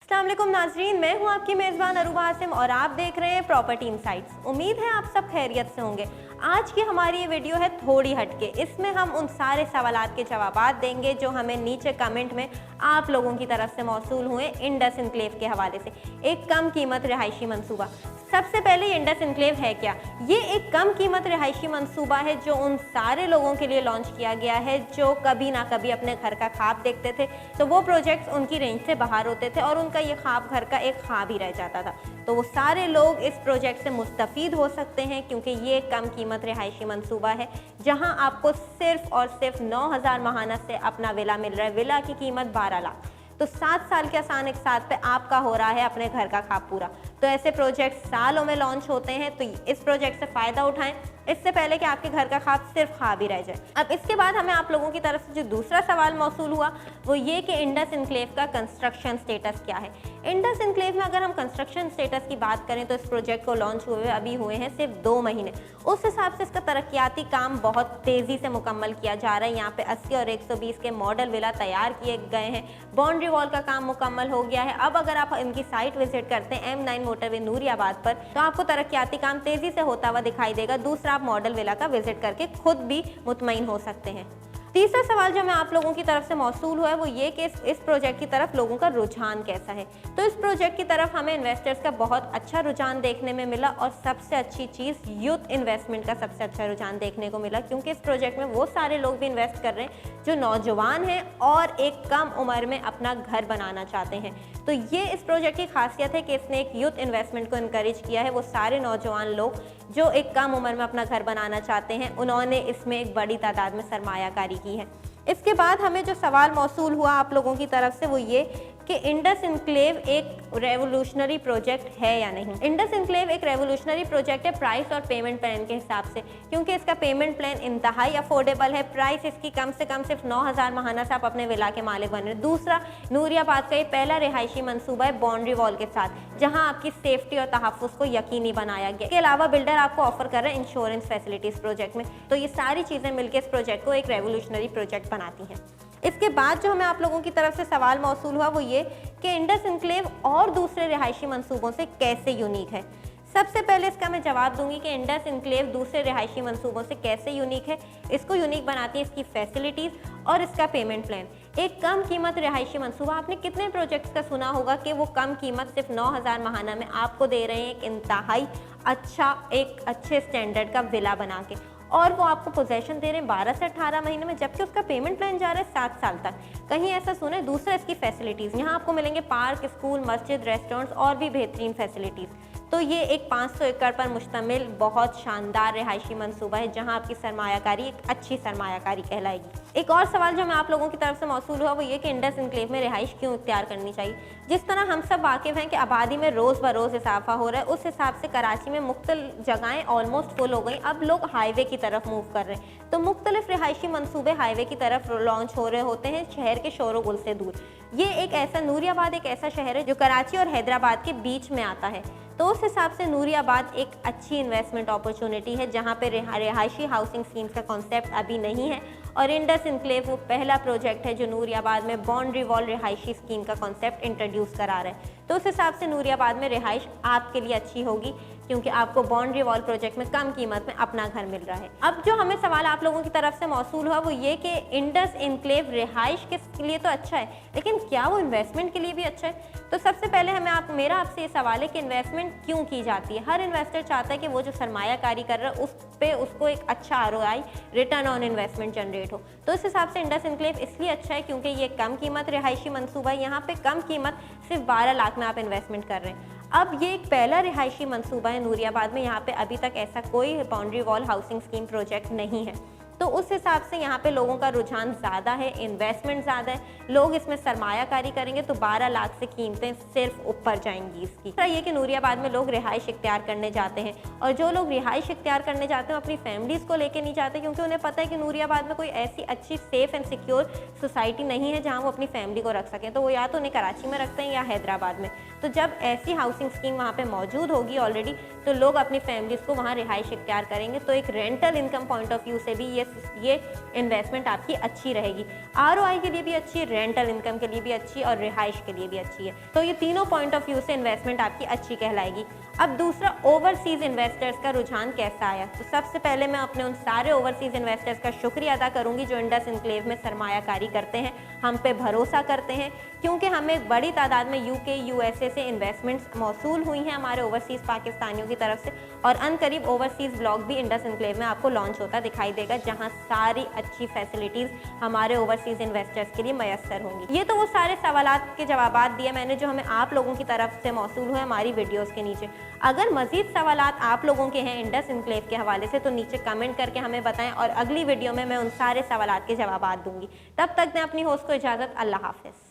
अस्सलाम वालेकुम नाजरीन, मैं हूं आपकी मेज़बान अरूबा हासिम और आप देख रहे हैं प्रॉपर्टी इनसाइट्स। उम्मीद है आप सब खैरियत से होंगे। आज की हमारी ये वीडियो है थोड़ी हटके। इसमें हम उन सारे सवालात के जवाबात देंगे जो हमें नीचे कमेंट में आप लोगों की तरफ से मौसूल हुए इंडस इनक्लेव के हवाले से। एक कम कीमत रिहायशी मंसूबा। सबसे पहले इंडस इनक्लेव है क्या? ये एक कम कीमत रिहायशी मंसूबा है जो उन सारे लोगों के लिए लॉन्च किया गया है जो कभी ना कभी अपने घर का ख्वाब देखते थे, तो वो प्रोजेक्ट्स उनकी रेंज से बाहर होते थे और उनका ये ख्वाब घर का एक ख्वाब ही रह जाता था। तो वो सारे लोग इस प्रोजेक्ट से मुस्तफ़ीद हो सकते हैं क्योंकि ये कम कीमत रिहायशी मंसूबा है जहां आपको सिर्फ और सिर्फ 9,000 माहाना से अपना विला मिल रहा है। विला की कीमत 12 लाख। तो 7 साल के आसान एक साथ पे आपका हो रहा है अपने घर का ख्वाब पूरा। तो ऐसे प्रोजेक्ट सालों में लॉन्च होते हैं, तो इस प्रोजेक्ट से फ़ायदा उठाएं इससे पहले कि आपके घर का ख्वाब सिर्फ ख्वाब ही रह जाए। अब इसके बाद हमें आप लोगों की तरफ से जो दूसरा सवाल मौसूल हुआ वो ये कि इंडस इनक्लेव का कंस्ट्रक्शन स्टेटस क्या है। इंडस इनक्लेव में अगर हम कंस्ट्रक्शन स्टेटस की बात करें तो इस प्रोजेक्ट को लॉन्च हुए अभी हुए हैं सिर्फ 2 महीने। उस हिसाब से इसका तरक्याती काम बहुत तेज़ी से मुकम्मल किया जा रहा है। यहाँ पे 80 और 120 के मॉडल विला तैयार किए गए हैं। बाउंड्री वॉल का काम मुकम्मल हो गया है। अब अगर आप इनकी साइट विजिट करते हैं M9 मोटरवे नूरियाबाद पर, तो आपको तरक्याती काम तेज़ी से होता हुआ दिखाई देगा। दूसरा, आप मॉडल विला का विजिट करके खुद भी मुतमईन हो सकते हैं। तीसरा सवाल जो हमें आप लोगों की तरफ से मौसूल हुआ है वो ये कि इस प्रोजेक्ट की तरफ लोगों का रुझान कैसा है। तो इस प्रोजेक्ट की तरफ हमें इन्वेस्टर्स का बहुत अच्छा रुझान देखने में मिला और सबसे अच्छी चीज़ यूथ इन्वेस्टमेंट का सबसे अच्छा रुझान देखने को मिला क्योंकि इस प्रोजेक्ट में वो सारे लोग भी इन्वेस्ट कर रहे हैं जो नौजवान हैं और एक कम उम्र में अपना घर बनाना चाहते हैं। तो ये इस प्रोजेक्ट की खासियत है कि इसने एक यूथ इन्वेस्टमेंट को इनकरेज किया है। वो सारे नौजवान लोग जो एक कम उम्र में अपना घर बनाना चाहते हैं उन्होंने इसमें एक बड़ी तादाद में सरमायाकारी की है। इसके बाद हमें जो सवाल मौसूल हुआ आप लोगों की तरफ से वो ये कि इंडस इनक्लेव एक रेवोल्यूशनरी प्रोजेक्ट है या नहीं। इंडस इनक्लेव एक रेवोल्यूशनरी प्रोजेक्ट है प्राइस और पेमेंट प्लान के हिसाब से, क्योंकि इसका पेमेंट प्लान इंतहाई अफोर्डेबल है। प्राइस इसकी कम से कम सिर्फ 9,000 माहाना से आप अपने विला के मालिक बन रहे हैं। दूसरा, नूरियाबाद का ये पहला रिहायशी मंसूबा है बाउंड्री वॉल के साथ जहां आपकी सेफ्टी और तहफ़्फ़ुज़ को यकीनी बनाया गया। इसके अलावा बिल्डर आपको ऑफर कर रहे हैं इंश्योरेंस फैसिलिटीज़ प्रोजेक्ट में। तो ये सारी चीज़ें मिलकर इस प्रोजेक्ट को एक रेवोल्यूशनरी प्रोजेक्ट बनाती हैं। इसके बाद जो हमें आप लोगों की तरफ से सवाल मौसूल हुआ वो ये कि इंडस इनक्लेव और दूसरे रिहायशी मंसूबों से कैसे यूनिक है। सबसे पहले इसका मैं जवाब दूंगी कि इंडस इनक्लेव दूसरे रिहायशी मंसूबों से कैसे यूनिक है। इसको यूनिक बनाती है इसकी फैसिलिटीज़ और इसका पेमेंट प्लान। एक कम कीमत रिहायशी मंसूबा, आपने कितने प्रोजेक्ट्स का सुना होगा कि वो कम कीमत सिर्फ 9,000 माहाना में आपको दे रहे हैं एक इंतहाई अच्छा, एक अच्छे स्टैंडर्ड का विला बना के, और वो आपको पोजेशन दे रहे हैं 12 से 18 महीने में, जबकि उसका पेमेंट प्लान जा रहा है 7 साल तक। कहीं ऐसा सुना है? दूसरा, इसकी फैसिलिटीज़, यहाँ आपको मिलेंगे पार्क, स्कूल, मस्जिद, रेस्टोरेंट्स और भी बेहतरीन फैसिलिटीज़। तो ये एक 500 एकड़ पर मुश्तमिल बहुत शानदार रिहायशी मंसूबा है जहां आपकी सरमायाकारी एक अच्छी सरमायाकारी कहलाएगी। एक और सवाल जो मैं आप लोगों की तरफ से मौसूल हुआ वो ये कि इंडस इनक्लेव में रिहाइश क्यों इख्तियार करनी चाहिए। जिस तरह हम सब वाकिफ़ हैं कि आबादी में रोज़ ब रोज़ इजाफा हो रहा है, उस हिसाब से कराची में मुख्तलिफ जगहें ऑलमोस्ट फुल हो गई। अब लोग हाईवे की तरफ मूव कर रहे हैं, तो मुख्तलिफ रिहायशी मंसूबे हाईवे की तरफ लॉन्च हो रहे होते हैं शहर के शोर गुल से दूर। ये एक ऐसा, नूरियाबाद एक ऐसा शहर है जो कराची और हैदराबाद के बीच में आता है। तो उस हिसाब से नूरियाबाद एक अच्छी इन्वेस्टमेंट अपॉर्चुनिटी है जहां पे रिहायशी हाउसिंग स्कीम्स का कॉन्सेप्ट अभी नहीं है, और इंडस इनक्लेव वो पहला प्रोजेक्ट है जो नूरियाबाद में बाउंड्री वॉल रिहायशी स्कीम का कॉन्सेप्ट इंट्रोड्यूस करा रहा है। तो उस हिसाब से नूरियाबाद में रिहाइश आपके लिए अच्छी होगी क्योंकि आपको बाउंड्री वॉल प्रोजेक्ट में कम कीमत में अपना घर मिल रहा है। अब जो हमें सवाल आप लोगों की तरफ से मौसूल हुआ वो ये कि इंडस इनक्लेव रिहाइश के लिए तो अच्छा है, लेकिन क्या वो इन्वेस्टमेंट के लिए भी अच्छा है? तो सबसे पहले मेरा आपसे ये सवाल है कि इन्वेस्टमेंट क्यों की जाती है। हर इन्वेस्टर चाहता है कि वो जो सरमायाकारी कर रहा है उस पे उसको एक अच्छा ROI, return on investment generate हो। तो इस हिसाब से इंडस इनक्लेव इसलिए अच्छा है क्योंकि ये कम कीमत रिहायशी मंसूबा है। यहाँ पे कम कीमत सिर्फ 12 लाख में आप इन्वेस्टमेंट कर रहे हैं। अब ये एक पहला रिहायशी मंसूबा है नूरियाबाद में, यहाँ पे अभी तक ऐसा कोई boundary wall housing scheme project नहीं है। तो उस हिसाब से यहाँ पे लोगों का रुझान ज़्यादा है, इन्वेस्टमेंट ज़्यादा है, लोग इसमें सरमायाकारी करेंगे तो 12 लाख से कीमतें सिर्फ ऊपर जाएंगी इसकी। तो ये कि नूरियाबाद में लोग रिहाइश इख्तियार करने जाते हैं, और जो लोग रिहाइश इख्तियार करने जाते हैं अपनी फैमिलीज़ को लेके नहीं जाते क्योंकि उन्हें पता है कि नूरियाबाद में कोई ऐसी अच्छी सेफ़ एंड सिक्योर सोसाइटी नहीं है जहाँ वो अपनी फैमिली को रख सकें। तो वो या तो उन्हें कराची में रखते हैं या हैदराबाद में। तो जब ऐसी हाउसिंग स्कीम वहाँ पे मौजूद होगी ऑलरेडी, तो लोग अपनी फैमिलीज़ को वहाँ रिहाइश इख्तियार करेंगे। तो एक rental income point of view से भी ये इन्वेस्टमेंट आपकी अच्छी रहेगी। आरओआई के लिए भी अच्छी, रेंटल इनकम के लिए भी अच्छी और रिहाइश के लिए भी अच्छी है। तो ये तीनों पॉइंट ऑफ व्यू से इन्वेस्टमेंट आपकी अच्छी कहलाएगी। अब दूसरा, ओवरसीज़ इन्वेस्टर्स का रुझान कैसा आया। तो सबसे पहले मैं अपने उन सारे ओवरसीज़ इन्वेस्टर्स का शुक्रिया अदा करूंगी जो इंडस इनक्लेव में सरमायाकारी करते हैं, हम पे भरोसा करते हैं, क्योंकि हमें एक बड़ी तादाद में यूके, यूएसए से इन्वेस्टमेंट्स मौसूल हुई हैं हमारे ओवरसीज़ पाकिस्तानियों की तरफ से। और अनकरीब ओवरसीज़ ब्लॉग भी इंडस इनक्लेव में आपको लॉन्च होता दिखाई देगा, जहां सारी अच्छी फैसिलिटीज़ हमारे ओवरसीज़ इन्वेस्टर्स के लिए मैसर होंगी। ये तो वो सारे सवालात के जवाबात दिए मैंने जो हमें आप लोगों की तरफ से मौसूल हुए हमारी वीडियोज़ के नीचे। अगर मज़ीद सवालात आप लोगों के हैं इंडस इनक्लेव के हवाले से, तो नीचे कमेंट करके हमें बताएं और अगली वीडियो में मैं उन सारे सवालात के जवाबात दूंगी। तब तक मैं अपनी होस्ट को इजाज़त, अल्लाह हाफ़िज़।